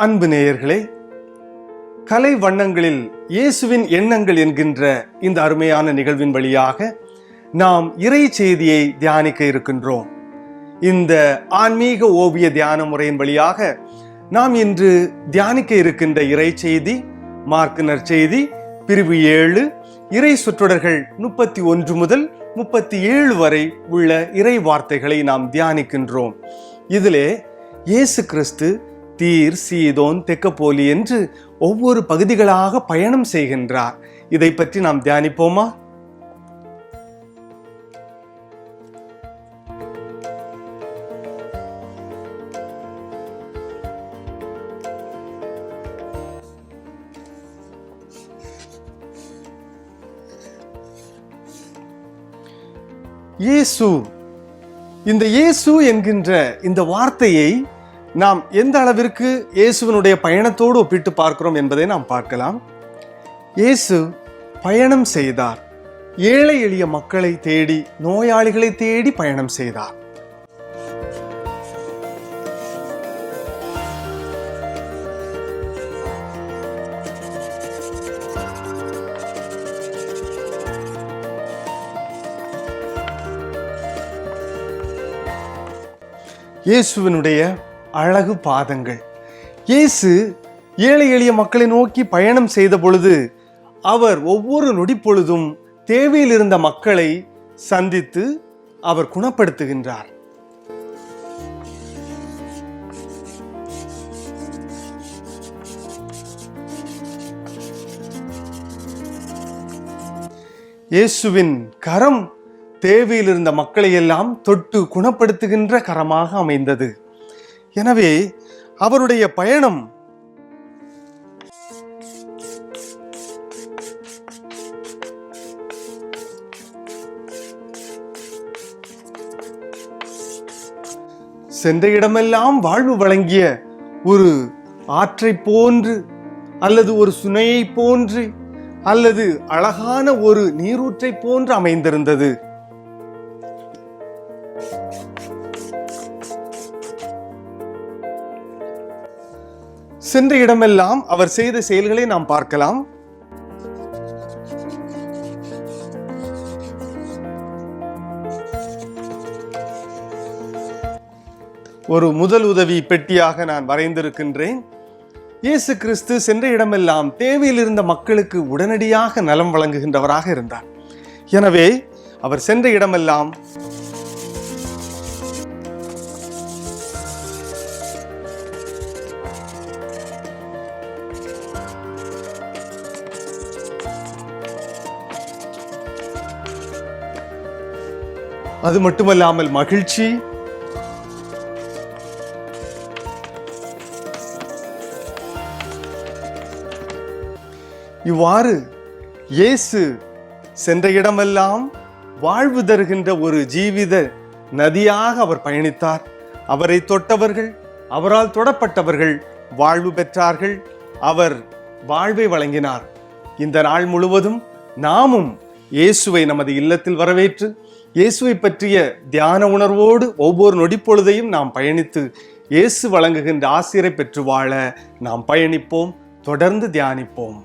அன்பு நேயர்களே, கலை வண்ணங்களில் இயேசுவின் எண்ணங்கள் என்கின்ற இந்த அருமையான நிகழ்வின் வழியாக நாம் இறை செய்தியை தியானிக்க இருக்கின்றோம். இந்த ஆன்மீக ஓவிய தியான முறையின் வழியாக நாம் இன்று தியானிக்க இருக்கின்ற இறை செய்தி மார்க்கு நற்செய்தி பிரிவு 7 இறை சொற்றொடர்கள் 31 முதல் 37 வரை உள்ள இறை வார்த்தைகளை நாம் தியானிக்கின்றோம். இதிலே இயேசு கிறிஸ்து தீர், சீதோன், தெக்கப்போலி என்று ஒவ்வொரு பகுதிகளாக பயணம் செய்கின்றார். இதை பற்றி நாம் தியானிப்போமா? இயேசு, இந்த இயேசு என்கின்ற இந்த வார்த்தையை நாம் எந்த அளவிற்கு இயேசுவினுடைய பயணத்தோடு ஒப்பிட்டு பார்க்கிறோம் என்பதை நாம் பார்க்கலாம். இயேசு பயணம் செய்தார். ஏழை எளிய மக்களை தேடி, நோயாளிகளை தேடி பயணம் செய்தார். இயேசுவினுடைய அழகு பாதங்கள். இயேசு ஏழை எளிய மக்களை நோக்கி பயணம் செய்த பொழுது அவர் ஒவ்வொரு நொடி பொழுதும் தேவையில் இருந்த மக்களை சந்தித்து அவர் குணப்படுத்துகின்றார். இயேசுவின் கரம் தேவையில் இருந்த மக்களை எல்லாம் தொட்டு குணப்படுத்துகின்ற கரமாக அமைந்தது. எனவே அவருடைய பயணம் சென்ற இடமெல்லாம் வாழ்வு வழங்கிய ஒரு ஆற்றை போன்று, அல்லது ஒரு சுனையை போன்று, அல்லது அழகான ஒரு நீரூற்றை போன்று அமைந்திருந்தது. சென்ற இடமெல்லாம் அவர் செய்த செயல்களை நாம் பார்க்கலாம். ஒரு முதல் உதவி பெட்டியாக நான் வரைந்திருக்கின்றேன். இயேசு கிறிஸ்து சென்ற இடமெல்லாம் தேவையில் இருந்த மக்களுக்கு உடனடியாக நலம் வழங்குகின்றவராக இருந்தார். எனவே அவர் சென்ற இடமெல்லாம் அது மட்டுமல்லாமல் மகிழ்ச்சி, இவ்வாறு இயேசு சென்ற இடமெல்லாம் வாழ்வு தருகின்ற ஒரு ஜீவித நதியாக அவர் பயணித்தார். அவரை தொட்டவர்கள், அவரால் தொடப்பட்டவர்கள் வாழ்வு பெற்றார்கள். அவர் வாழ்வை வழங்கினார். இந்த நாள் முழுவதும் நாமும் இயேசுவை நமது இல்லத்தில் வரவேற்று இயேசுவை பற்றிய தியான உணர்வோடு ஒவ்வொரு நொடிப்பொழுதையும் நாம் பயணித்து இயேசு வழங்குகின்ற ஆசிரை பெற்று வாழ நாம் பயணிப்போம். தொடர்ந்து தியானிப்போம்.